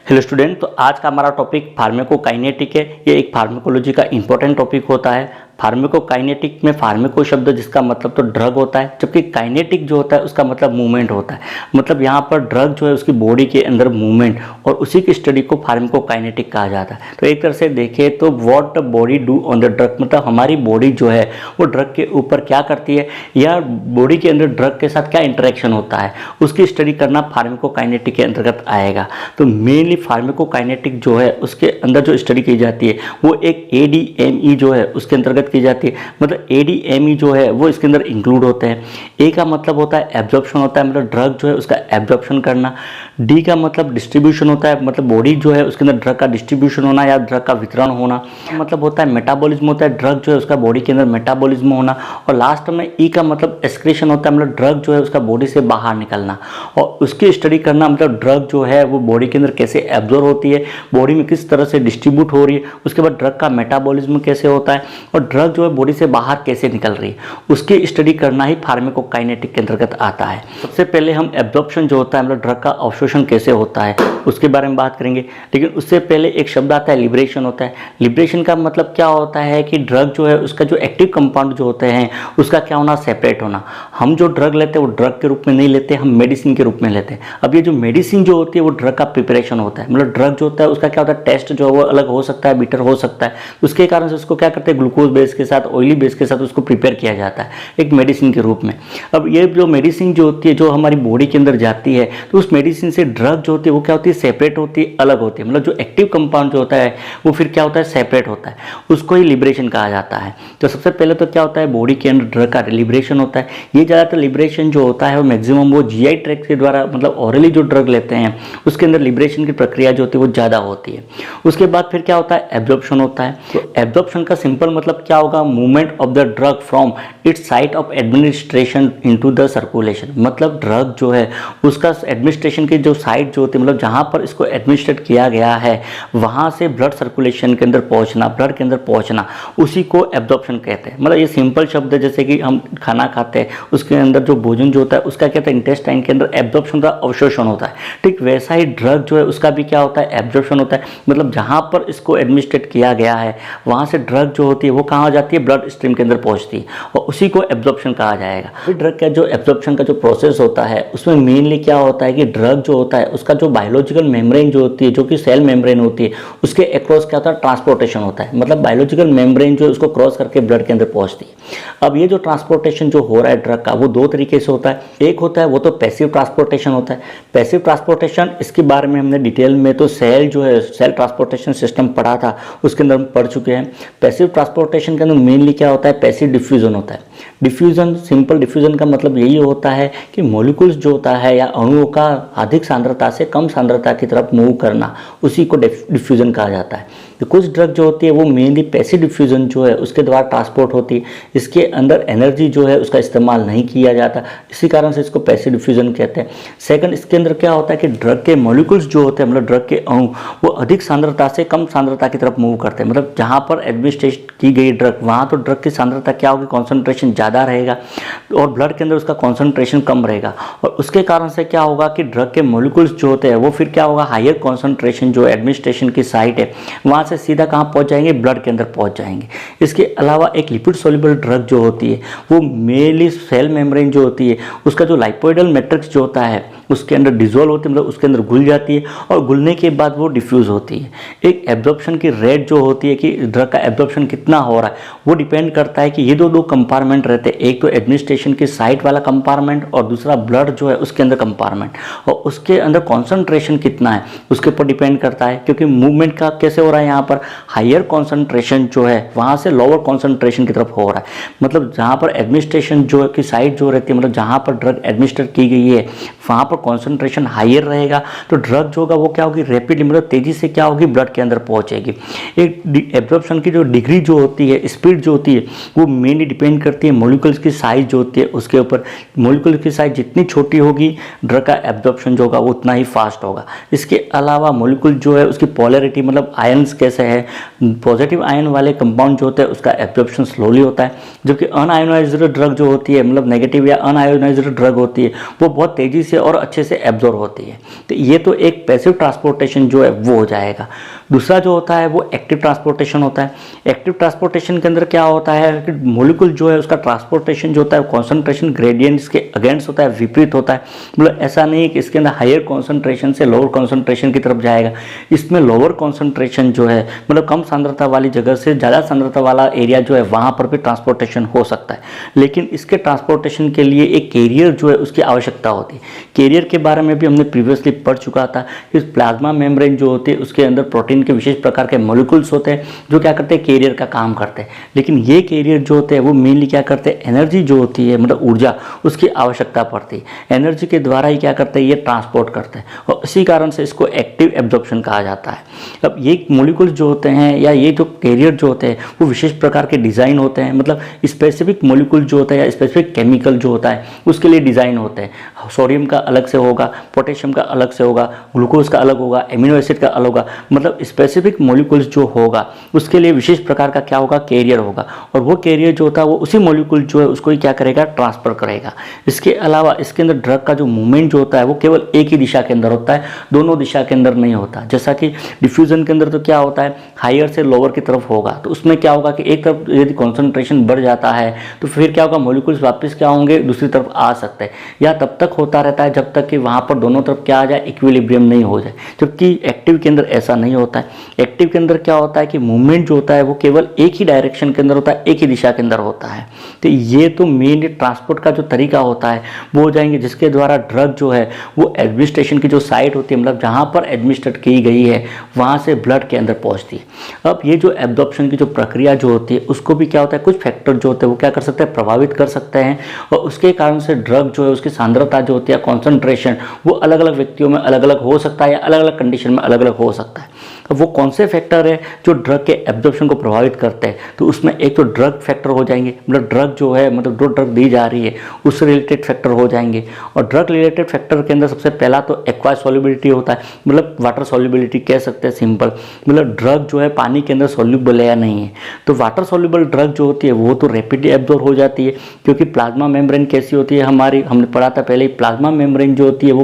Hello student, तो आज का हमारा टॉपिक फार्माकोकाइनेटिक है। ये एक फार्माकोलॉजी का इंपॉर्टेंट टॉपिक होता है। फार्माकोकाइनेटिक में फार्माको शब्द जिसका मतलब तो ड्रग होता है, जबकि काइनेटिक जो होता है उसका मतलब मूवमेंट होता है। मतलब यहाँ पर ड्रग जो है उसकी बॉडी के अंदर मूवमेंट, और उसी की स्टडी को फार्माकोकाइनेटिक कहा जाता है। तो एक तरह से देखें तो what body do on the drug, मतलब हमारी बॉडी जो है वो ड्रग के ऊपर क्या करती है या बॉडी के अंदर ड्रग के साथ क्या इंटरेक्शन होता है, उसकी स्टडी करना फार्माकोकाइनेटिक के अंतर्गत आएगा। तो मेनली फार्माकोकाइनेटिक जो है उसके अंदर जो स्टडी की जाती है वो एक ADME जो है उसके अंतर्गत की जाती है। मतलब ADME जो है वो इसके अंदर इंक्लूड होते हैं। ए का मतलब होता है एब्जॉर्प्शन होता है, मतलब ड्रग जो है उसका एब्जॉर्प्शन करना। डी का मतलब डिस्ट्रीब्यूशन होता है, मतलब बॉडी जो है उसके अंदर ड्रग का डिस्ट्रीब्यूशन होना या ड्रग का वितरण होना। मतलब होता है मेटाबॉलिज्म होता है, ड्रग जो है उसका बॉडी के अंदर मेटाबॉलिज्म होना। और लास्ट में ई का मतलब एक्सक्रीशन होता है, मतलब ड्रग जो है उसका बॉडी से बाहर निकलना और उसकी स्टडी करना। मतलब ड्रग जो है वो बॉडी के अंदर कैसे एब्जॉर्ब होती है, बॉडी में किस तरह से डिस्ट्रीब्यूट हो रही है, उसके बाद ड्रग का मेटाबॉलिज्म कैसे होता है और ड्रग जो है बॉडी से बाहर कैसे निकल रही है, उसकी स्टडी करना ही फार्माकोकाइनेटिक के अंतर्गत आता है। सबसे पहले हम एब्जॉर्प्शन जो होता है, मतलब ड्रग का अवशोषण कैसे होता है उसके बारे में बात करेंगे। लेकिन उससे पहले एक शब्द आता है लिबरेशन होता है। लिबरेशन का मतलब क्या होता है कि ड्रग जो है उसका जो एक्टिव कंपाउंड जो होते हैं उसका क्या होना, सेपरेट होना। हम जो ड्रग लेते हैं वो ड्रग के रूप में नहीं लेते, हम मेडिसिन के रूप में लेते हैं। अब ये जो मेडिसिन जो होती है वो ड्रग का प्रिपरेशन होता है, मतलब ड्रग जो होता है उसका क्या होता है, टेस्ट जो है वो अलग हो सकता है, बिटर हो सकता है। उसके कारण से उसको क्या करते हैं, ग्लूकोज बेस के साथ, ऑयली बेस के साथ उसको प्रिपेयर किया जाता है एक मेडिसिन के रूप में। अब ये जो मेडिसिन जो होती है जो हमारी बॉडी के अंदर जाती है तो उस मेडिसिन से ड्रग जो होती है वो क्या होती है, सेपरेट होती है, अलग होती है। मतलब जो एक्टिव कंपाउंड जो होता है वो फिर क्या होता है, सेपरेट होता है, उसको ही लिबरेशन कहा जाता है। तो सबसे पहले तो क्या होता है, बॉडी के अंदर ड्रग का लिबरेशन होता है। ये ज़्यादातर लिबरेशन जो होता है वो मैक्सिमम वो GI ट्रैक्ट के द्वारा, मतलब ऑरली जो ड्रग लेते हैं उसके अंदर लिबरेशन की प्रक्रिया जो होती है वो ज़्यादा होती है। उसके बाद फिर क्या होता है, एब्जॉर्प्शन होता है। तो एब्जॉर्प्शन का सिंपल मतलब क्या होगा, movement of the drug from its site of administration into the circulation. मतलब ड्रग जो है उसका एडमिनिस्ट्रेशन की जो साइट जो होती है, मतलब जहाँ पर इसको एडमिनिस्ट्रेट किया गया है वहाँ से ब्लड सर्कुलेशन के अंदर पहुँचना, ब्लड के अंदर पहुँचना, उसी को एब्जॉर्प्शन कहते हैं। मतलब ये सिंपल शब्द है, जैसे कि हम खाना खाते हैं उसके अंदर जो भोजन जो होता है उसका क्या होता है, इंटेस्टाइन के अंदर एब्जॉर्प्शन का अवशोषण होता है। ठीक वैसा ही ड्रग जो है उसका भी क्या होता है, एब्जॉर्प्शन होता है। मतलब जहाँ पर इसको एडमिनिस्ट्रेट किया गया है वहाँ से ड्रग जो होती है वो कहाँ जाती है, ब्लड स्ट्रीम के अंदर पहुँचती है और उसी को एब्जॉर्प्शन कहा जाएगा। फिर ड्रग का जो एब्जॉर्प्शन का जो प्रोसेस होता है उसमें मेनली क्या होता है कि ड्रग जो होता है उसका जो बायोलॉजिकल मेम्ब्रेन जो होती है, जो कि सेल मेम्ब्रेन होती है, उसके अक्रॉस क्या होता है, ट्रांसपोर्टेशन होता है। मतलब बायोलॉजिकल मेम्ब्रेन जो है उसको क्रॉस करके ब्लड के अंदर पहुँचती है। अब ये जो ट्रांसपोर्टेशन जो हो रहा है ड्रग का वो दो तरीके से होता है। एक होता है वो तो पैसिव ट्रांसपोर्टेशन होता है। पैसिव ट्रांसपोर्टेशन इसके बारे में हमने डिटेल में तो सेल जो है सेल ट्रांसपोर्टेशन सिस्टम पढ़ा था, उसके अंदर हम पढ़ चुके हैं। पैसिव ट्रांसपोर्टेशन के अंदर मेनली क्या होता है, पैसिव डिफ्यूजन होता है। डिफ्यूजन, सिंपल डिफ्यूजन का मतलब यही होता है कि मॉलिक्यूल्स जो होता है या अणुओं का अधिक सांद्रता से कम सांद्रता की तरफ मूव करना, उसी को डिफ्यूजन कहा जाता है। तो कुछ ड्रग जो होती है वो मेनली पैसिव डिफ्यूजन जो है उसके द्वारा ट्रांसपोर्ट होती है। इसके अंदर एनर्जी जो है उसका इस्तेमाल नहीं किया जाता, इसी कारण से इसको पैसिव डिफ्यूजन कहते हैं। सेकंड, इसके अंदर क्या होता है कि ड्रग के मॉलिक्यूल्स जो होते हैं, मतलब ड्रग के अणु, वो अधिक सांद्रता से कम सांद्रता की तरफ मूव करते हैं। मतलब जहाँ पर एडमिनिस्ट्रेट की गई ड्रग वहाँ तो ड्रग की सांद्रता क्या होगी, कॉन्सेंट्रेशन ज़्यादा रहेगा और ब्लड के अंदर उसका कॉन्सेंट्रेशन कम रहेगा और उसके कारण से क्या होगा कि ड्रग के मॉलिक्यूल्स जो होते हैं वो फिर क्या होगा, हायर कॉन्सेंट्रेशन जो एडमिनिस्ट्रेशन की साइट है वहाँ से सीधा कहाँ पहुँच जाएंगे, ब्लड के अंदर पहुँच जाएंगे। इसके अलावा एक लिपिड सोल्यूबल ड्रग जो होती है वो मेनली सेल मेम्ब्रेन जो होती है उसका जो लाइपोइडल मैट्रिक्स जो होता है उसके अंदर डिजोल्व होती है, मतलब उसके अंदर घुल जाती है और घुलने के बाद वो डिफ्यूज़ होती है। एक एब्जॉर्प्शन की रेट जो होती है कि ड्रग का एब्जॉर्प्शन कितना हो रहा है वो डिपेंड करता है कि ये दो कंपार्टमेंट रहते हैं, एक तो एडमिनिस्ट्रेशन की साइट वाला कंपार्टमेंट और दूसरा ब्लड जो है उसके अंदर कंपार्टमेंट, और उसके अंदर कॉन्सेंट्रेशन कितना है उसके ऊपर डिपेंड करता है। क्योंकि मूवमेंट का कैसे हो रहा है, यहाँ पर हायर कॉन्सेंट्रेशन जो है वहाँ से लोअर कॉन्सेंट्रेशन की तरफ हो रहा है। मतलब जहाँ पर एडमिनिस्ट्रेशन जो की साइट जो रहती है, मतलब जहाँ पर ड्रग एडमिनिस्टर की गई है वहाँ पर कॉन्सेंट्रेशन हायर रहेगा तो ड्रग जो होगा वो क्या होगी, रैपिडली, मतलब तेज़ी से क्या होगी, ब्लड के अंदर पहुँचेगी। एक एब्जॉर्प्शन की जो डिग्री जो होती है, स्पीड जो होती है वो मेनली डिपेंड करती है मॉलिक्यूल्स की साइज जो होती है उसके ऊपर। मॉलिक्यूल की साइज जितनी छोटी होगी ड्रग का एब्जॉर्प्शन जो होगा वो उतना ही फास्ट होगा। इसके अलावा मॉलिक्यूल जो है उसकी पोलैरिटी, मतलब आयन्स कैसे है, पॉजिटिव आयन वाले कंपाउंड जो होते हैं उसका एब्जॉर्प्शन स्लोली होता है, जबकि अनआयोनाइज्ड ड्रग जो होती है, मतलब नेगेटिव या अनआयोनाइज्ड ड्रग होती है वो बहुत तेज़ी से और अच्छे से एब्जॉर्ब होती है। तो ये तो एक पैसिव ट्रांसपोर्टेशन जो है वो हो जाएगा। दूसरा जो होता है वो एक्टिव ट्रांसपोर्टेशन होता है। एक्टिव ट्रांसपोर्टेशन के अंदर क्या होता है कि मॉलिक्यूल जो है उसका ट्रांसपोर्टेशन जो होता है कॉन्सेंट्रेशन ग्रेडियंट इसके अगेंस्ट होता है, विपरीत होता है। मतलब ऐसा नहीं है कि इसके अंदर हायर कॉन्सेंट्रेशन से लोअर कॉन्सेंट्रेशन की तरफ जाएगा। इसमें लोअर कॉन्सेंट्रेशन जो है मतलब कम सांद्रता वाली जगह से ज़्यादा सांद्रता वाला एरिया जो है वहाँ पर भी ट्रांसपोर्टेशन हो सकता है, लेकिन इसके ट्रांसपोर्टेशन के लिए एक कैरियर जो है उसकी आवश्यकता होती है। कैरियर के बारे में भी हमने प्रीवियसली पढ़ चुका था कि प्लाज्मा मेम्ब्रेन जो होती है उसके अंदर प्रोटीन के विशेष प्रकार के मॉलिक्यूल्स होते हैं जो क्या करते हैं, कैरियर का काम करते हैं। लेकिन ये कैरियर जो होते हैं वो मेनली क्या करते हैं, एनर्जी जो होती है मतलब ऊर्जा उसकी आवश्यकता पड़ती है। एनर्जी के द्वारा ही क्या करते हैं, ये ट्रांसपोर्ट करते हैं और इसी कारण से इसको एक्टिव एब्जॉर्प्शन कहा जाता है। अब ये मॉलिक्यूल्स जो होते हैं या ये जो कैरियर जो होते हैं वो विशेष प्रकार के डिज़ाइन होते हैं। मतलब स्पेसिफिक मॉलिक्यूल जो होता है या स्पेसिफिक केमिकल जो होता है उसके लिए डिज़ाइन होते हैं। सोडियम का अलग से होगा, पोटेशियम का अलग से होगा, ग्लूकोज का अलग होगा, एमिनो एसिड का अलग होगा। मतलब स्पेसिफिक मॉलिक्यूल्स जो होगा उसके लिए विशेष प्रकार का क्या होगा, कैरियर होगा। और वो कैरियर जो होता है वो उसी मॉलिक्यूल जो है उसको ही क्या करेगा, ट्रांसफर करेगा। इसके अलावा इसके अंदर ड्रग का जो मूवमेंट जो होता है वो केवल एक ही दिशा के अंदर होता है, दोनों दिशा के अंदर नहीं होता। जैसा कि डिफ्यूजन के अंदर तो क्या होता है, हायर से लोअर की तरफ होगा, तो उसमें क्या होगा कि एक तरफ यदि कॉन्सेंट्रेशन बढ़ जाता है तो फिर क्या होगा, मॉलिक्यूल्स वापस क्या होंगे, दूसरी तरफ आ सकते हैं। या तब तक होता रहता है जब तक कि वहाँ पर दोनों तरफ क्या आ जाए, इक्विलिब्रियम नहीं हो जाए। जबकि एक्टिव के अंदर ऐसा नहीं होता है। एक्टिव के अंदर क्या होता है कि मूवमेंट जो होता है वो केवल एक ही डायरेक्शन के अंदर होता है, एक ही दिशा के अंदर होता है। तो ये तो मेन ट्रांसपोर्ट का जो तरीका होता है वो हो जाएंगे, जिसके द्वारा ड्रग जो है वो एडमिनिस्ट्रेशन की जो साइट होती है, मतलब जहाँ पर एडमिनिस्ट्रेट की गई है वहाँ से ब्लड के अंदर पहुँचती है। अब ये जो एब्जॉर्प्शन की जो प्रक्रिया जो होती है उसको भी क्या होता है, कुछ फैक्टर जो होते हैं वो क्या कर सकते हैं, प्रभावित कर सकते हैं। और उसके कारण से ड्रग जो है उसकी सांद्रता जो होती है, कॉन्सेंट्रेशन, वो अलग अलग व्यक्तियों में अलग अलग हो सकता है या अलग अलग कंडीशन में अलग अलग हो सकता है। अब वो कौन से फैक्टर है जो ड्रग के एब्जॉर्प्शन को प्रभावित करते हैं, तो उसमें एक तो ड्रग फैक्टर हो जाएंगे, मतलब ड्रग जो है मतलब जो ड्रग दी जा रही है उससे रिलेटेड फैक्टर हो जाएंगे। और ड्रग रिलेटेड फैक्टर के अंदर सबसे पहला तो एक्वायस सॉल्युबिलिटी होता है, मतलब वाटर सॉल्युबिलिटी कह सकते हैं सिंपल, मतलब ड्रग जो है पानी के अंदर सॉल्युबल है या नहीं है। तो वाटर सॉल्युबल ड्रग जो होती है वो तो रैपिडली एब्जॉर्ब हो जाती है, क्योंकि प्लाज्मा मेम्ब्रेन कैसी होती है हमारी, हमने पढ़ा था पहले ही, प्लाज्मा मेम्ब्रेन जो होती है वो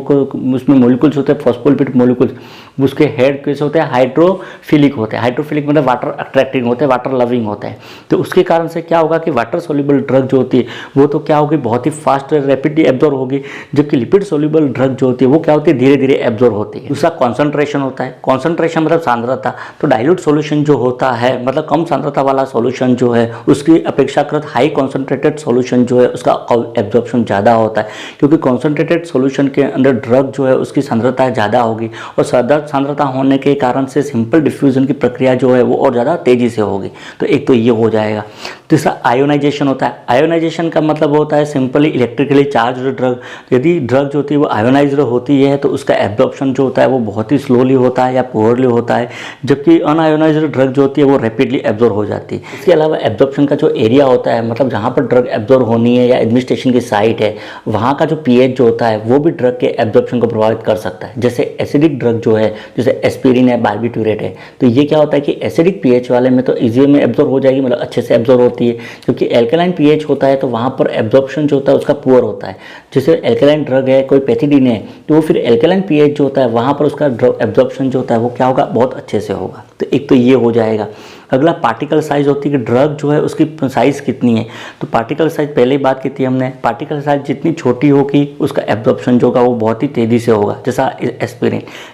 उसमें मॉलिक्यूल्स होते हैं, फॉस्फोलिपिड मॉलिक्यूल्स, उसके हेड कैसे होते हैं, हाइड्रोफिलिक होते हैं। हाइड्रोफिलिक मतलब वाटर अट्रैक्टिंग होते हैं, वाटर लविंग होते हैं। तो उसके कारण से क्या होगा कि वाटर सोल्यूबल ड्रग जो होती है वो तो क्या होगी, बहुत ही फास्ट रैपिडली एब्जॉर्ब होगी, जबकि लिपिड सोल्यूबल ड्रग जो होती है वो क्या होती है, धीरे धीरे एब्जॉर्ब होती है। दूसरा कॉन्सेंट्रेशन होता है। कॉन्सेंट्रेशन मतलब सांद्रता। तो डाइल्यूट सोल्यूशन जो होता है, मतलब कम सांद्रता वाला सोल्यूशन जो है उसकी अपेक्षाकृत हाई कॉन्सेंट्रेटेड सोल्यूशन जो है उसका एब्जॉर्प्शन ज़्यादा होता है, क्योंकि कॉन्सेंट्रेटेड सोल्यूशन के अंदर ड्रग जो है उसकी सांद्रता ज़्यादा होगी और सांद्रता होने के कारण से सिंपल डिफ्यूजन की प्रक्रिया जो है वो और ज़्यादा तेज़ी से होगी। तो एक तो ये हो जाएगा। तीसरा आयोनाइजेशन होता है। आयोनाइजेशन का मतलब होता है सिंपली इलेक्ट्रिकली चार्ज ड्रग। यदि ड्रग जो होती है वो आयोनाइज्ड होती है तो उसका एब्जॉर्प्शन जो होता है वो बहुत ही स्लोली होता है या पुअरली होता है, जबकि अनआयोनाइज्ड ड्रग जो होती है वो रैपिडली एब्जॉर्ब हो जाती है। इसके अलावा एब्जॉर्प्शन का जो एरिया होता है, मतलब जहाँ पर ड्रग एब्जॉर्ब होनी है या एडमिनिस्ट्रेशन की साइट है, वहाँ का जो पीएच जो होता है वो भी ड्रग के एब्जॉर्प्शन को प्रभावित कर सकता है। जैसे एसिडिक ड्रग जो है, जैसे एस्पिरिन है, बार्बिट्यूरेट है, तो ये क्या होता है कि एसिडिक पीएच वाले में तो इजी में एब्जॉर्ब हो जाएगी, मतलब अच्छे से एब्जॉर्ब होती है। क्योंकि एल्कलाइन पीएच होता है तो वहाँ पर एब्जॉर्प्शन जो होता है उसका पुअर होता है। जैसे एल्कलाइन ड्रग है, कोई पैथिडीन है, तो वो फिर एल्कलाइन पीएच जो होता है वहाँ पर उसका एब्जॉर्प्शन जो होता है वो क्या होगा, बहुत अच्छे से होगा। तो एक तो ये हो जाएगा। अगला पार्टिकल साइज होती है कि ड्रग जो है उसकी साइज़ कितनी है। तो पार्टिकल साइज पहले ही बात की थी हमने, पार्टिकल साइज जितनी छोटी होगी उसका एब्जॉर्प्शन जो होगा वो बहुत ही तेज़ी से होगा। जैसा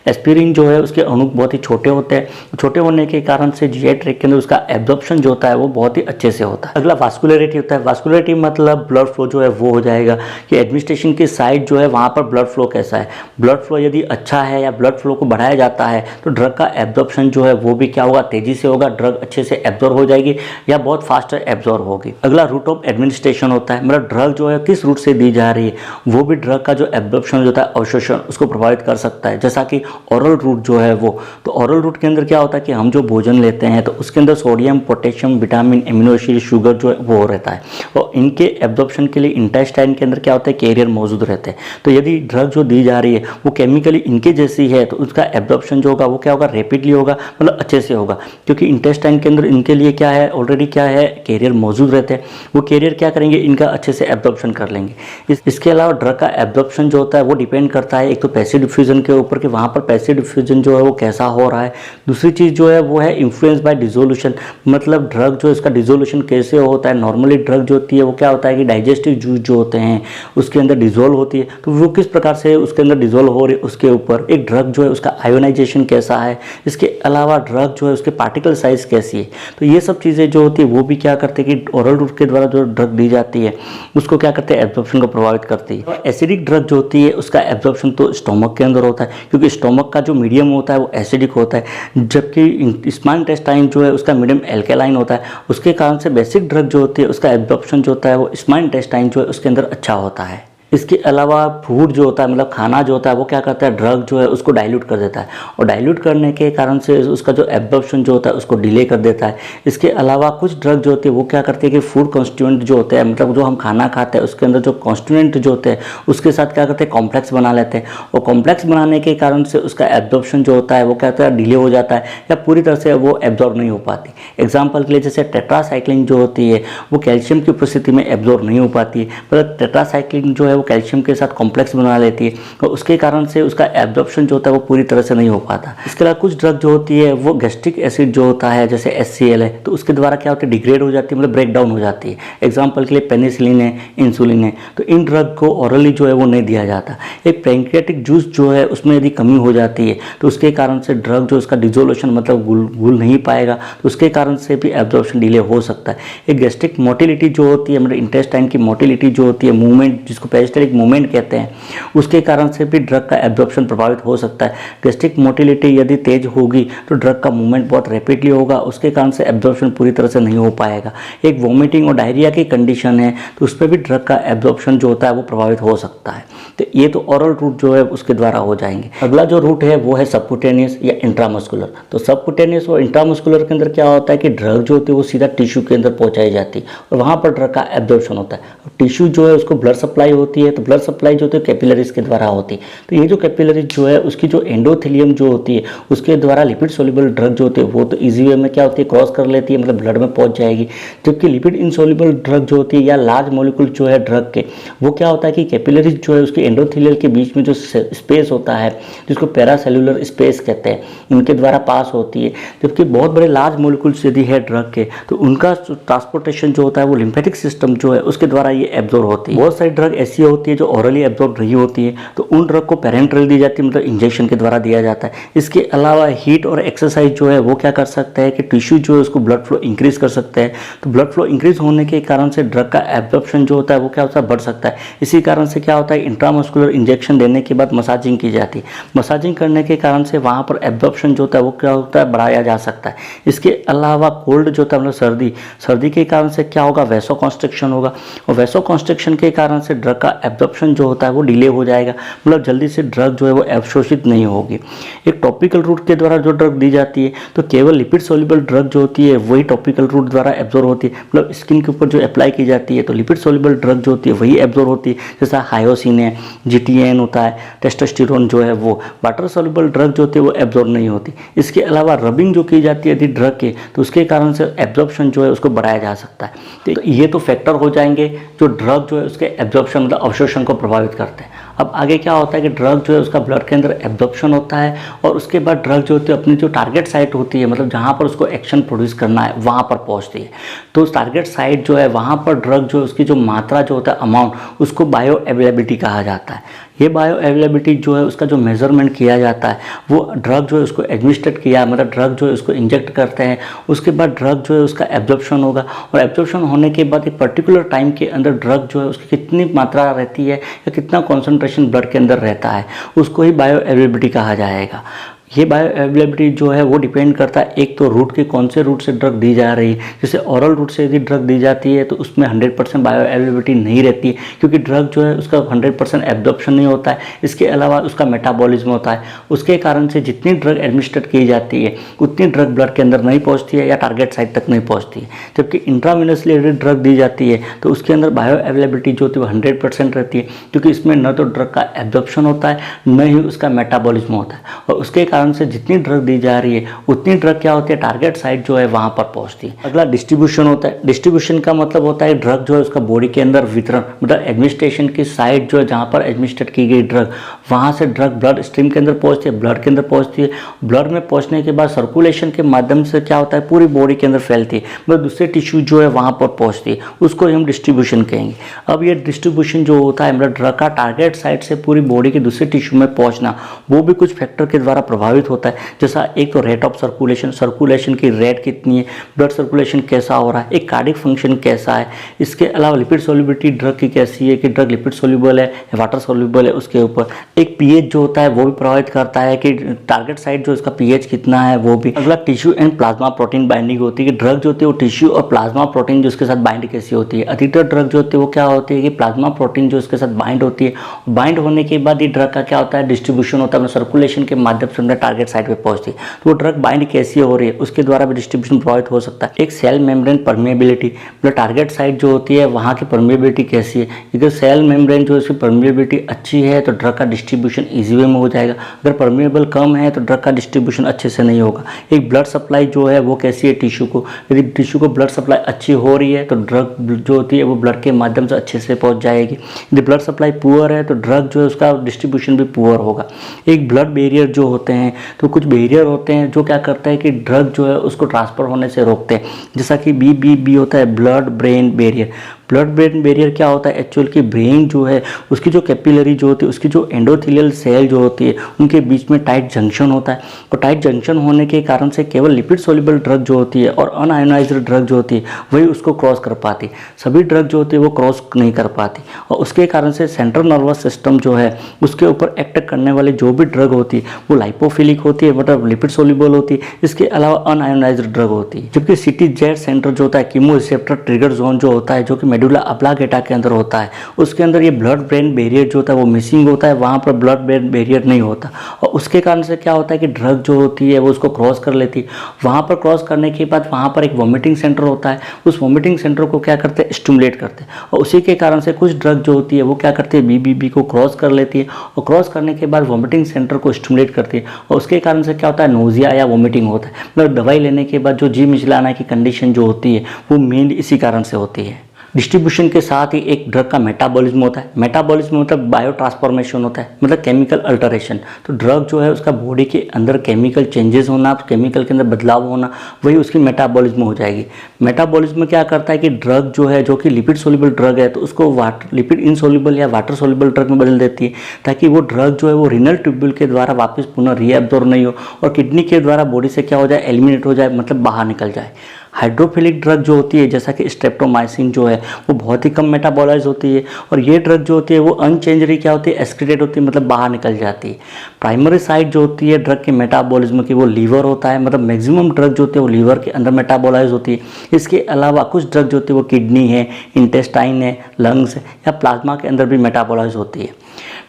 एस्पिरिन जो है उसके अणु बहुत ही छोटे होते हैं, छोटे होने के कारण से जीआई ट्रैक्ट के अंदर उसका एब्जॉर्प्शन जो होता है वो बहुत ही अच्छे से होता है। अगला वास्कुलरिटी होता है। वास्कुलरिटी मतलब ब्लड फ्लो जो है वो हो जाएगा कि एडमिनिस्ट्रेशन की साइट जो है वहाँ पर ब्लड फ्लो कैसा है। ब्लड फ्लो यदि अच्छा है या ब्लड फ्लो को बढ़ाया जाता है तो ड्रग का एब्जॉर्प्शन जो है वो भी क्या होगा, तेज़ी से होगा, ड्रग अच्छे से एब्जॉर्ब हो जाएगी या बहुत फास्टर एब्जॉर्ब होगी। अगला रूट ऑफ एडमिनिस्ट्रेशन होता है, मतलब ड्रग जो है किस रूट से दी जा रही है वो भी ड्रग का जो एब्जॉर्प्शन होता है, अवशोषण, उसको प्रभावित कर सकता है। जैसा कि ओरल रूट जो है वो, तो ओरल रूट के अंदर क्या होता है कि हम जो भोजन लेते हैं तो उसके अंदर sodium, potassium, vitamin, amino acid, sugar जो है वो रहता है। और और इनके एब्जॉर्प्शन के लिए इंटेस्टाइन के अंदर क्या होता है, कैरियर मौजूद रहते हैं। तो यदि ड्रग जो दी जा रही है वो केमिकली इनके जैसी है तो उसका एब्जॉर्प्शन जो होगा वो क्या होगा, रैपिडली होगा, मतलब अच्छे से होगा, क्योंकि इंटेस्टाइन के अंदर इनके लिए क्या है, ऑलरेडी क्या है, कैरियर मौजूद रहते हैं। वो कैरियर क्या करेंगे, इनका अच्छे से एब्जॉर्प्शन कर लेंगे। इसके अलावा ड्रग का एब्जॉर्प्शन जो होता है वो डिपेंड करता है एक तो पैसिव डिफ्यूजन के ऊपर कि वहाँ पर पैसिव डिफ्यूजन जो है वो कैसा हो रहा है। दूसरी चीज़ जो है वो है इन्फ्लुएंस बाय डिसोल्यूशन, मतलब ड्रग जो इसका डिसोल्यूशन कैसे होता है। नॉर्मली ड्रग जो होती है वो क्या होता है कि डाइजेस्टिव जूस जो होते हैं उसके अंदर डिसोल्व होती है, तो वो किस प्रकार से उसके अंदर डिसोल्व हो रही है उसके ऊपर। एक ड्रग जो है उसका आयोनाइजेशन कैसा है, इसके अलावा ड्रग जो है उसके पार्टिकल साइज कैसी है। तो ये सब चीज़ें जो होती है वो भी क्या करते हैं कि ओरल रूट के द्वारा जो ड्रग दी जाती है उसको क्या करते हैं, एब्जॉर्प्शन को प्रभावित करती है। एसिडिक ड्रग जो होती है उसका एब्जॉर्प्शन तो स्टोमक के अंदर होता है, क्योंकि स्टोमक का जो मीडियम होता है वो एसिडिक होता है, जबकि स्मॉल इंटेस्टाइन जो है उसका मीडियम एल्केलाइन होता है। उसके कारण से बेसिक ड्रग जो होती है उसका एब्जॉर्प्शन जो होता है वो स्मॉल इंटेस्टाइन जो है उसके अंदर अच्छा होता है। इसके अलावा फूड जो होता है, मतलब खाना जो होता है वो क्या करता है, ड्रग जो है उसको डाइल्यूट कर देता है, और डाइल्यूट करने के कारण से उसका जो एब्जॉर्प्शन जो होता है उसको डिले कर देता है। इसके अलावा कुछ ड्रग जो होती है वो क्या करती है कि फूड कॉन्स्टिट्यूएंट जो होते हैं, मतलब जो हम खाना खाते हैं उसके अंदर जो कॉन्स्टिट्यूएंट जो होते हैं उसके साथ क्या करते हैं, कॉम्प्लेक्स बना लेते हैं, और कॉम्प्लेक्स बनाने के कारण से उसका एब्जॉर्प्शन जो होता है वो क्या होता है, डिले हो जाता है या पूरी तरह से वो एब्जॉर्ब नहीं हो पाती। एग्जाम्पल के लिए जैसे टेट्रासाइक्लिन जो होती है वो कैल्शियम की उपस्थिति में एब्जॉर्ब नहीं हो पाती है, मतलब टेट्रासाइक्लिन जो है वो कैल्शियम के साथ कॉम्प्लेक्स बना लेती है, तो उसके कारण से उसका एब्जॉर्प्शन जो होता है वो पूरी तरह से नहीं हो पाता। इसके अलावा कुछ ड्रग जो होती है वो गैस्ट्रिक एसिड जो होता है जैसे HCl है, तो उसके द्वारा क्या होता है, डिग्रेड हो जाती है, मतलब ब्रेक डाउन हो जाती है। एग्जाम्पल के लिए पेनिसिलिन है, इंसुलिन है, तो इन ड्रग को ऑरली जो है वो नहीं दिया जाता। एक पैंक्रियाटिक जूस जो है उसमें यदि कमी हो जाती है तो उसके कारण से ड्रग जो उसका डिजोल्यूशन मतलब घुल नहीं पाएगा, तो उसके कारण से भी एब्जॉर्प्शन डिले हो सकता है। एक गैस्ट्रिक मोटिलिटी जो होती है, मतलब इंटेस्टाइन की मोटिलिटी जो होती है, मूवमेंट जिसको पेरिस्टलिक मूवमेंट कहते हैं, उसके कारण से भी ड्रग का एब्जॉर्प्शन प्रभावित हो सकता है। गैस्ट्रिक मोटिलिटी यदि तेज होगी तो ड्रग का मूवमेंट बहुत रैपिडली होगा, उसके कारण से एब्जॉर्प्शन पूरी तरह से नहीं हो पाएगा। एक वोमिटिंग और डायरिया की कंडीशन है तो उस पर भी ड्रग का एब्जॉर्प्शन जो होता है वो प्रभावित हो सकता है। तो ये तो ओरल रूट जो है उसके द्वारा हो जाएंगे। अगला जो रूट है वो है सबक्यूटेनियस या इंट्रामस्कुलर। तो सबक्यूटेनियस और इंट्रामस्कुलर के अंदर क्या होता है कि ड्रग जो होती है वो सीधा टिश्यू के अंदर पहुंचाई जाती है और वहाँ पर ड्रग का एब्जॉर्प्शन होता है। टिश्यू जो है उसको ब्लड सप्लाई होती है, तो ब्लड सप्लाई जो होती है कैपिलरीज के द्वारा होती है। तो ये जो कैपिलरीज जो है उसकी जो एंडोथेलियम जो होती है उसके द्वारा लिपिड सोल्यूबल ड्रग जो होती है वो तो इजी वे में क्या होती है, क्रॉस कर लेती है, मतलब ब्लड में पहुंच जाएगी। जबकि लिपिड इनसोल्यूबल ड्रग जो होती है या लार्ज मॉलिक्यूल जो है ड्रग के, वो क्या होता है कि कैपिलरीज जो है उसके एंडोथेलियल के बीच में जो स्पेस होता है जिसको पैरासेल्युलर स्पेस कहते हैं, उनके द्वारा पास होती है। जबकि बहुत बड़े लार्ज मॉलिक्यूल्स यदि है ड्रग के तो उनका ट्रांसपोर्टेशन जो होता है वो लिम्फेटिक सिस्टम जो है उसके द्वारा ये एब्जॉर्ब होती है। बहुत सारी ड्रग ऐसी होती है जो ओरली एब्जॉर्ब नहीं होती है, तो उन ड्रग को पेरेंट्रल दी जाती है, मतलब इंजेक्शन के द्वारा दिया जाता है। इसके अलावा हीट और एक्सरसाइज जो है वो क्या कर सकता है कि टिश्यू जो है उसको ब्लड फ्लो इंक्रीज कर सकते हैं। तो ब्लड फ्लो इंक्रीज होने के कारण से ड्रग का एब्जॉर्प्शन जो होता है वो क्या होता है, बढ़ सकता है। इसी कारण से क्या होता है, इंट्रामस्कुलर इंजेक्शन देने के बाद मसाजिंग की जाती है। मसाजिंग करने के कारण से वहाँ पर एब्जॉर्प्शन जो होता है वो क्या होता है, बढ़ाया जा सकता है। इसके अलावा कोल्ड जो होता है, मतलब सर्दी के कारण से क्या होगा, वैसो कॉन्स्ट्रिक्शन होगा, और वैसो कॉन्स्ट्रिक्शन के कारण से ड्रग का एब्जॉर्प्शन जो होता है वो डिले हो जाएगा, मतलब जल्दी से ड्रग जो है वो अवशोषित नहीं होगी। एक टॉपिकल रूट के द्वारा जो ड्रग दी जाती है तो केवल लिपिड सोल्यूबल ड्रग जो होती है वही टॉपिकल रूट द्वारा एब्जॉर्ब होती है, मतलब स्किन के ऊपर जो अप्लाई की जाती है तो लिपिड सोल्यूबल ड्रग जो होती है वही एब्जॉर्ब होती है। जैसा हायोसिन है, GTN होता है, टेस्टोस्टेरोन जो है वो। वाटर सोल्यूबल ड्रग जो होती है वो एब्जॉर्ब नहीं होती। इसके अलावा रबिंग जो की जाती है यदि ड्रग के, तो उसके कारण से एब्जॉर्प्शन जो है उसको बढ़ाया जा सकता है। तो ये तो फैक्टर हो जाएंगे जो ड्रग जो है उसके एब्जॉर्प्शन मतलब अवशोषण को प्रभावित करते हैं। अब आगे क्या होता है कि ड्रग जो है उसका ब्लड के अंदर एब्जॉर्प्शन होता है और उसके बाद ड्रग जो होती है अपनी जो टारगेट साइट होती है, मतलब जहाँ पर उसको एक्शन प्रोड्यूस करना है वहाँ पर पहुँचती है। तो टारगेट साइट जो है वहाँ पर ड्रग जो उसकी जो मात्रा जो होता है अमाउंट, उसको बायो अवेलेबिलिटी कहा जाता है। ये बायो अवेलेबिलिटी जो है उसका जो मेजरमेंट किया जाता है वो ड्रग जो है उसको एडमिनिस्ट्रेट किया, मतलब ड्रग जो है उसको इंजेक्ट करते हैं, उसके बाद ड्रग जो है उसका एब्जॉर्प्शन होगा, और एब्जॉर्प्शन होने के बाद एक पर्टिकुलर टाइम के अंदर ड्रग जो है उसकी कितनी मात्रा रहती है या कितना कॉन्सेंट्रेशन ब्लड के अंदर रहता है उसको ही बायो अवेलेबिलिटी कहा जाएगा। ये बायो अवेलेबिलिटी जो है वो डिपेंड करता है एक तो रूट के कौन से रूट से ड्रग दी जा रही है। जैसे ओरल रूट से यदि ड्रग दी जाती है तो उसमें 100% बायो अवेलेबिलिटी नहीं रहती है, क्योंकि ड्रग जो है उसका 100% एब्जॉर्प्शन नहीं होता है। इसके अलावा उसका मेटाबॉलिज्म होता है, उसके कारण से जितनी ड्रग एडमिनिस्ट्रेट की जाती है उतनी ड्रग ब्लड के अंदर नहीं पहुँचती है या टारगेट साइट तक नहीं पहुँचती है। जबकि इंट्रावेनसली यदि ड्रग दी जाती है तो उसके अंदर बायो अवेलेबिलिटी जो होती है वो 100% रहती है, क्योंकि इसमें न तो ड्रग का एब्जॉर्प्शन होता है न ही उसका मेटाबॉलिज्म होता है। और उसके कारण से जितनी ड्रग दी जा रही है उतनी ड्रग क्या होती है, टारगेट साइट जो है वहाँ पर पहुँचती है। अगला डिस्ट्रीब्यूशन होता है। डिस्ट्रीब्यूशन का मतलब होता है ड्रग जो है उसका बॉडी के अंदर वितरण, मतलब एडमिनिस्ट्रेशन की साइट जो है जहाँ पर एडमिनिस्ट्रेट की गई ड्रग, वहाँ से ड्रग ब्लड स्ट्रीम के अंदर पहुँचती है, ब्लड के अंदर पहुँचती है। ब्लड में पहुँचने के बाद सर्कुलेशन के माध्यम से क्या होता है, पूरी बॉडी के अंदर फैलती है, मतलब दूसरे टिश्यू जो है वहाँ पर पहुँचती है, उसको हम डिस्ट्रीब्यूशन कहेंगे। अब ये डिस्ट्रीब्यूशन जो होता है मतलब ड्रग का टारगेट साइट से पूरी बॉडी के दूसरे टिश्यू में पहुँचना, वो भी कुछ फैक्टर के द्वारा प्रभावित होता है। जैसा एक तो रेट ऑफ सर्कुलेशन, सर्कुलेशन की रेट कितनी है, ब्लड सर्कुलेशन कैसा हो रहा है, एक कार्डिक फंक्शन कैसा है। इसके अलावा लिपिड सोल्युबिलिटी ड्रग की कैसी है कि ड्रग लिपिड सोल्यूबल है, वाटर सोल्यूबल है, उसके ऊपर एक पीएच जो होता है वो भी प्रभावित करता है कि टारगेट साइट जो इसका पीएच कितना है वो भी। अगला tissue and plasma protein binding होती है कि ड्रग जो होती है वो टिश्यू और प्लाज्मा प्रोटीन जो उसके साथ बाइंड कैसी होती है। अधिकतर ड्रग जो होती है वो क्या होती है कि प्लाज्मा प्रोटीन जो इसके साथ बाइंड होती है, बाइंड होने के बाद ये ड्रग का क्या होता है, डिस्ट्रीब्यूशन होता है, सर्कुलेशन के माध्यम से टारगेट साइट पे पहुंचती है। तो वो ड्रग बाइंड कैसी हो रही है उसके द्वारा भी डिस्ट्रीब्यूशन प्रभावित हो सकता है। एक सेल मेम्ब्रेन परमेबिलिटी, मतलब टारगेट साइट जो होती है वहाँ की परमेबिलिटी कैसी है। अगर सेल मेम्ब्रेन जो इसकी परमेबिलिटी अच्छी है तो ड्रग का डिस्ट्रीब्यूशन ईजी वे में हो जाएगा, अगर परमेबल कम है तो ड्रग का डिस्ट्रीब्यूशन अच्छे से नहीं होगा। एक ब्लड सप्लाई जो है वो कैसी है टिश्यू को, यदि टिश्यू को ब्लड सप्लाई अच्छी हो रही है तो ड्रग जो होती है वो ब्लड के माध्यम से अच्छे से पहुँच जाएगी। यदि ब्लड सप्लाई पुअर है तो ड्रग जो है उसका डिस्ट्रीब्यूशन भी पुअर होगा। एक ब्लड बैरियर जो होते हैं तो कुछ बैरियर होते हैं जो क्या करता है कि ड्रग जो है उसको ट्रांसफ़र होने से रोकते हैं, जैसा कि बी होता है blood brain barrier. Blood brain barrier क्या होता है, एक्चुअल की ब्रेन जो है उसकी जो कैपिलरी जो होती है, उसकी जो एंडोथेलियल सेल जो होती है उनके बीच में टाइट जंक्शन होता है, और टाइट जंक्शन होने के कारण से केवल लिपिड सोल्यूबल ड्रग जो होती है और अनआयोनाइज्ड ड्रग जो होती है वही उसको क्रॉस कर पाती, सभी ड्रग जो होती है वो क्रॉस नहीं कर पाती। और उसके कारण से सेंट्रल नर्वस सिस्टम जो है उसके ऊपर एक्ट करने वाली जो भी ड्रग होती है वो लाइपोफिलिक होती है, मतलब लिपिड सोल्यूबल होती है, इसके अलावा अनआयोनाइज्ड ड्रग होती है। जबकि CTZ सेंटर जो होता है, कीमो रिसेप्टर ट्रिगर जोन जो होता है, जो कि मेडुला ऑब्लांगेटा के अंदर होता है, उसके अंदर ये ब्लड ब्रेन बैरियर जो होता है वो मिसिंग होता है, वहाँ पर ब्लड ब्रेन बैरियर नहीं होता, और उसके कारण से क्या होता है कि ड्रग जो होती है वो उसको क्रॉस कर लेती है। वहाँ पर क्रॉस करने के बाद वहाँ पर एक वॉमिटिंग सेंटर होता है, उस वॉमिटिंग सेंटर को क्या करते हैं, स्टिमुलेट करते हैं, और उसी के कारण से कुछ ड्रग जो होती है वो क्या करती है, BBB को क्रॉस कर लेती है, और क्रॉस करने के बाद वॉमिटिंग सेंटर को स्टिमुलेट करती है, और उसके कारण से क्या होता है, नोजिया या वॉमिटिंग होता है। मतलब दवाई लेने के बाद जो जी मिचलाना की कंडीशन जो होती है वो मेन इसी कारण से होती है। डिस्ट्रीब्यूशन के साथ ही एक ड्रग का मेटाबॉलिज्म होता है। मेटाबॉलिज्म मतलब बायो ट्रांसफॉर्मेशन होता है, मतलब केमिकल अल्टरेशन। तो ड्रग जो है उसका बॉडी के अंदर केमिकल चेंजेस होना, तो केमिकल के अंदर बदलाव होना, वही उसकी मेटाबॉलिज्म हो जाएगी। मेटाबॉलिज्म क्या करता है कि ड्रग जो है, जो कि लिपिड सोल्यूबल ड्रग है, तो उसको लिपिड इनसोल्यूबल या वाटर सोल्यूबल ड्रग में बदल देती है, ताकि वो ड्रग जो है वो रीनल ट्यूब्यूल के द्वारा वापस पुनः रीएब्जॉर्ब नहीं हो और किडनी के द्वारा बॉडी से क्या हो जाए, एलिमिनेट हो जाए, मतलब बाहर निकल जाए। हाइड्रोफिलिक ड्रग जो होती है, जैसा कि स्ट्रेप्टोमाइसिन जो है वो बहुत ही कम मेटाबॉलाइज होती है, और ये ड्रग जो होती है वो अनचेंजरी क्या होती है, एक्सक्रीटेड होती है, मतलब बाहर निकल जाती है। प्राइमरी साइट जो होती है ड्रग के मेटाबॉलिज्म की वो लीवर होता है, मतलब मैक्सिमम ड्रग जो होती है वो लीवर के अंदर मेटाबॉलाइज होती है। इसके अलावा कुछ ड्रग जो होती है वो किडनी है, इंटेस्टाइन है, लंग्स है, या प्लाज्मा के अंदर भी मेटाबॉलाइज होती है।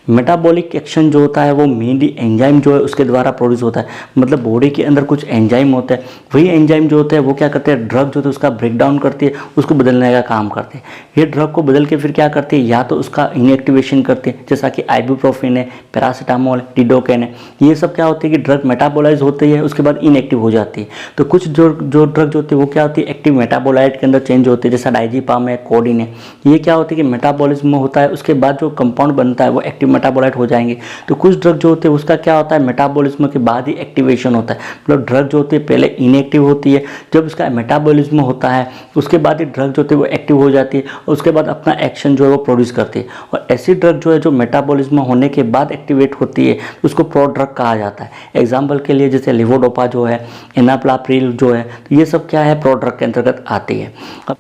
मेटाबॉलिक एक्शन जो होता है वो मेनली एंजाइम जो है उसके द्वारा प्रोड्यूस होता है, मतलब बॉडी के अंदर कुछ एंजाइम होता है, वही एंजाइम जो होते हैं वो क्या करते हैं, ड्रग जो होता है उसका ब्रेक डाउन करती है, उसको बदलने का काम करते हैं। ये ड्रग को बदल के फिर क्या करती है, या तो उसका इनएक्टिवेशन करती है, जैसा कि आइबुप्रोफेन है, पैरासीटामोल, टिडोकेन है। ये सब क्या होती है कि ड्रग मेटाबोलाइज होती है, उसके बाद इनएक्टिव हो जाती है। तो कुछ जो ड्रग जो होती है वो क्या होती है, एक्टिव मेटाबोलाइट के अंदर चेंज होती है, जैसा डाइजीपाम है, कोडिन है। ये क्या होती है कि मेटाबॉलिज्म होता है, उसके बाद जो कंपाउंड बनता है वो एक्टिव मेटाबोलाइट हो जाएंगे। तो कुछ ड्रग जो होते हैं उसका क्या होता है, मेटाबॉलिज्म के बाद ही एक्टिवेशन होता है, मतलब ड्रग जो होती है पहले इनएक्टिव होती है, जब उसका मेटाबॉलिज्म होता है उसके बाद ही ड्रग जो होती है वो एक्टिव हो जाती है, और उसके बाद अपना एक्शन जो है वो प्रोड्यूस करती है। और ऐसी ड्रग जो है जो मेटाबॉलिज्म होने के बाद एक्टिवेट होती है उसको प्रोड्रग कहा जाता है। एग्जाम्पल के लिए जैसे लेवोडोपा जो है, एनाप्लाप्रिल जो है, तो ये सब क्या है, प्रोड्रग के अंतर्गत आती है।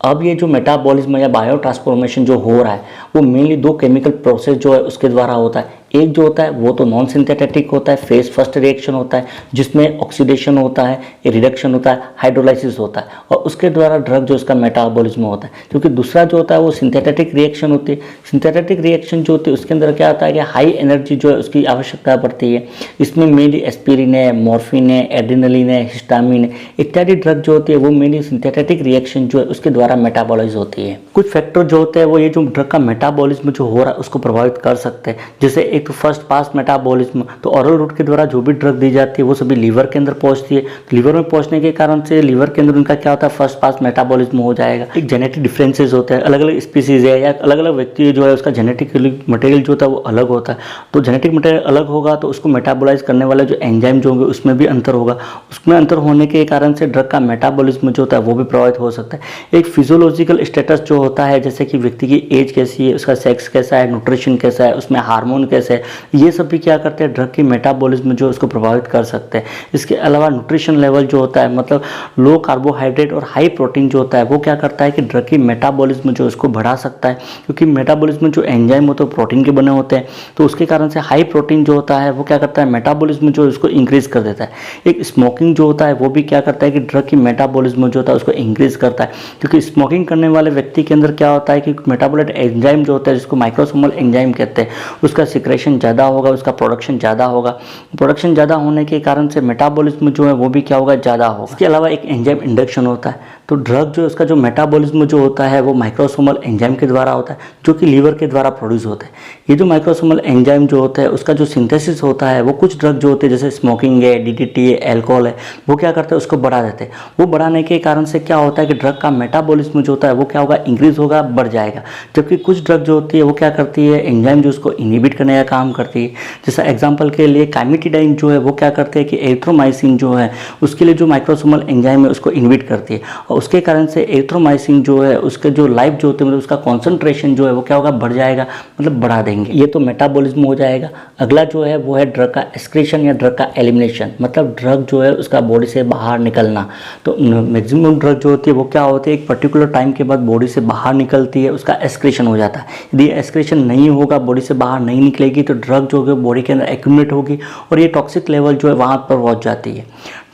अब ये जो मेटाबॉलिज्म या बायो ट्रांसफॉर्मेशन जो हो रहा है वो मेनली दो केमिकल प्रोसेस जो है उसके द्वारा होता है। एक जो होता है वो तो नॉन सिंथेटिक होता है, फेज फर्स्ट रिएक्शन होता है जिसमें ऑक्सीडेशन होता है, रिडक्शन होता है, हाइड्रोलाइसिस होता है और उसके द्वारा ड्रग जो इसका मेटाबॉलिज्म होता है। क्योंकि दूसरा जो होता है वो सिंथेटिक रिएक्शन होती है। सिंथेटिक रिएक्शन जो होती है उसके अंदर क्या होता है कि हाई एनर्जी जो है उसकी आवश्यकता पड़ती है। इसमें मेनली एस्पिरिन है, मॉर्फिन है, एड्रेनलिन है, हिस्टामिन है इत्यादि ड्रग जो होती है वो मेनली सिंथेटिक रिएक्शन जो है उसके द्वारा मेटाबॉलाइज होती है। कुछ फैक्टर जो होते हैं वो ये जो ड्रग का मेटाबॉलिज्म जो हो रहा है उसको प्रभावित कर सकते हैं। जैसे एक तो फर्स्ट पास मेटाबॉलिज्म, तो ओरल रूट के द्वारा जो भी ड्रग दी जाती है वो सभी लीवर के अंदर पहुंचती है। लीवर में पहुंचने के कारण से लीवर के अंदर उनका क्या होता है, फर्स्ट पास मेटाबॉलिज्म हो जाएगा। एक जेनेटिक डिफरेंसेस होते हैं, अलग अलग स्पीसीज है या अलग अलग व्यक्ति जो है उसका जेनेटिक मटेरियल जो होता है वो अलग होता है। तो जेनेटिक मटेरियल अलग होगा तो उसको मेटाबोलाइज करने वाले जो एंजाइम जो होंगे उसमें भी अंतर होगा। उसमें अंतर होने के कारण से ड्रग का मेटाबॉलिज्म जो होता है वो भी प्रभावित हो सकता है। एक फिजियोलॉजिकल स्टेटस जो होता है, जैसे कि व्यक्ति की एज कैसी है, उसका सेक्स कैसा है, न्यूट्रिशन कैसा है, उसमें हार्मोन कैसे है, ये सब भी क्या करते हैं, ड्रग की मेटाबॉलिज्म जो उसको प्रभावित कर सकते हैं। इसके अलावा न्यूट्रिशन लेवल जो होता है, मतलब लो कार्बोहाइड्रेट और हाई प्रोटीन जो होता है वो क्या करता है कि ड्रग की मेटाबॉलिज्म जो उसको बढ़ा सकता है। क्योंकि मेटाबॉलिज्म जो एंजाइम होते हैं प्रोटीन के बने होते हैं, तो उसके कारण से हाई प्रोटीन जो होता है वो क्या करता है, मेटाबॉलिज्म जो उसको इंक्रीज कर देता है। एक स्मोकिंग जो होता है वो भी क्या करता है कि ड्रग की मेटाबॉलिज्म जो होता है उसको इंक्रीज करता है। क्योंकि स्मोकिंग करने वाले व्यक्ति के अंदर क्या होता है कि मेटाबोलाइट एंजाइम जो होता है जिसको माइक्रोसोमल एंजाइम कहते हैं, उसका सिक्रेशन ज़्यादा होगा, उसका प्रोडक्शन ज़्यादा होगा। प्रोडक्शन ज़्यादा होने के कारण से मेटाबॉलिज्म जो है वो भी क्या होगा, ज़्यादा होगा। इसके अलावा एक एंजाइम इंडक्शन होता है। तो ड्रग जो उसका जो मेटाबॉलिज्म जो होता है वो माइक्रोसोमल एंजाइम के द्वारा होता है जो कि लीवर के द्वारा प्रोड्यूस होता है। ये जो माइक्रोसोमल एंजाइम जो होता है उसका जो सिंथेसिस होता है वो कुछ ड्रग जो होते हैं जैसे स्मोकिंग है, DDT है, एल्कोहल है, वो क्या करते हैं उसको बढ़ा देते हैं। वो बढ़ाने के कारण से क्या होता है कि ड्रग का मेटाबॉलिज्म जो होता है वो क्या होगा, इंक्रीज होगा, बढ़ जाएगा। जबकि कुछ ड्रग जो होती है वो क्या करती है, एंजाइम जो उसको इनहिबिट करने का काम करती है। जैसा एग्जांपल के लिए काइमेटिडाइन जो है वो क्या करते हैं कि एरिथ्रोमाइसिन जो है उसके लिए जो माइक्रोसोमल एंजाइम है उसको इनहिबिट करती है और उसके कारण से एरिथ्रोमाइसिन जो है उसके जो लाइफ जो होते हैं मतलब उसका कॉन्सेंट्रेशन जो है वो क्या होगा, बढ़ जाएगा, मतलब बढ़ा देंगे। ये तो मेटाबॉलिज्म हो जाएगा। अगला जो है वो है ड्रग का एक्सक्रीशन या ड्रग का एलिमिनेशन, मतलब ड्रग जो है उसका बॉडी से बाहर निकलना। तो मैक्सिमम ड्रग जो होती है वो क्या होती है, एक पर्टिकुलर टाइम के बाद बॉडी से बाहर निकलती है, उसका एक्सक्रीशन हो जाता है। यदि एक्सक्रीशन नहीं होगा, बॉडी से बाहर नहीं निकलेगी तो ड्रग जो है बॉडी के अंदर एक्यूमुलेट होगी और ये टॉक्सिक लेवल जो है वहाँ पर पहुँच जाती है।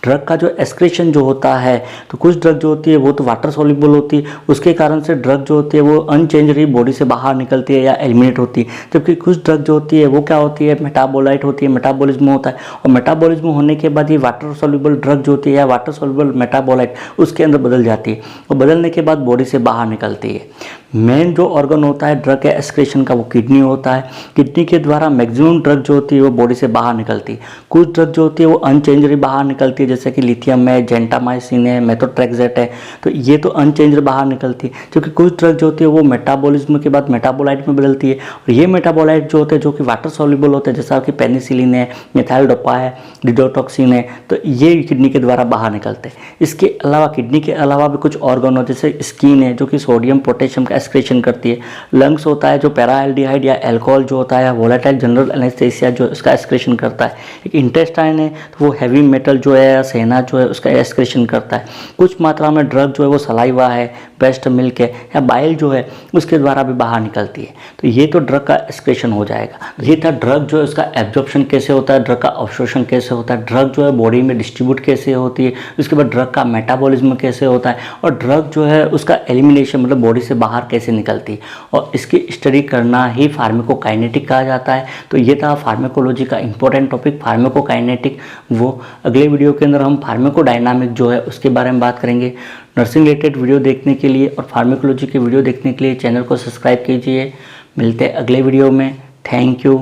ड्रग का जो एक्सक्रीशन जो होता है, तो कुछ ड्रग जो होती है वो तो वाटर सॉल्युबल होती है, उसके कारण से ड्रग जो होती है वो अनचेंजरी बॉडी से बाहर निकलती है या एलिमिनेट होती है। जबकि कुछ ड्रग जो होती है वो क्या होती है, मेटाबोलाइट होती है, मेटाबॉलिज्म होता है और मेटाबॉलिज्म होने के बाद ये वाटर सॉल्युबल ड्रग जो होती है या वाटर सॉल्युबल मेटाबोलाइट उसके अंदर बदल जाती है और बदलने के बाद बॉडी से बाहर निकलती है। मेन जो ऑर्गन होता है ड्रग के एक्सक्रीशन का वो किडनी होता है। किडनी के द्वारा मैक्सिमम ड्रग जो होती है वो बॉडी से बाहर निकलती है। कुछ ड्रग जो होती है वो अनचेंजरी बाहर निकलती है, जैसे कि लिथियम है, जेंटामाइसिन है, मेथोट्रेक्सेट है, तो ये तो अनचेंजर बाहर निकलती है। क्योंकि कुछ ड्रग जो होती है वो मेटाबॉलिज्म के बाद मेटाबोलाइट में बदलती है और ये मेटाबोलाइट जो होते हैं जो कि वाटर सॉल्युबल होते हैं, जैसा कि पेनिसिलिन है, मिथाइल डोपा है, डिडोटॉक्सिन है, तो ये किडनी के द्वारा बाहर निकलते हैं। इसके अलावा किडनी के अलावा भी कुछ ऑर्गन होते हैं, जैसे स्किन है जो कि सोडियम पोटेशियम का एक्सक्रीशन करती है। लंग्स होता है जो पैराएल्डिहाइड या अल्कोहल जो होता है, वोलेटाइल जनरल एनेस्थीसिया जो इसका एक्सक्रीशन करता है। एक इंटेस्टाइन है तो वो हैवी मेटल जो है, सेना जो है उसका एक्सक्रीशन करता है। कुछ मात्रा में ड्रग जो है वो सलाइवा है, ब्रेस्ट मिल्क है या बाइल जो है उसके द्वारा भी बाहर निकलती है। तो ये तो ड्रग का एक्सक्रीशन हो जाएगा। ये था ड्रग जो है उसका एब्जॉर्प्शन कैसे होता है, ड्रग का अब्जॉर्प्शन कैसे होता है, ड्रग जो है बॉडी में डिस्ट्रीब्यूट कैसे होती है, उसके बाद ड्रग का मेटाबॉलिज्म कैसे होता है और ड्रग जो है उसका एलिमिनेशन मतलब बॉडी से बाहर कैसे निकलती है, और इसकी स्टडी करना ही फार्माकोकाइनेटिक कहा जाता है। तो ये था फार्माकोलॉजी का इंपॉर्टेंट टॉपिक फार्माकोकाइनेटिक। वो अगले वीडियो के अंदर हम फार्माकोडायनामिक जो है उसके बारे में बात करेंगे। नर्सिंग रिलेटेड वीडियो देखने के लिए और फार्माकोलॉजी के वीडियो देखने के लिए चैनल को सब्सक्राइब कीजिए। मिलते हैं अगले वीडियो में। Thank you.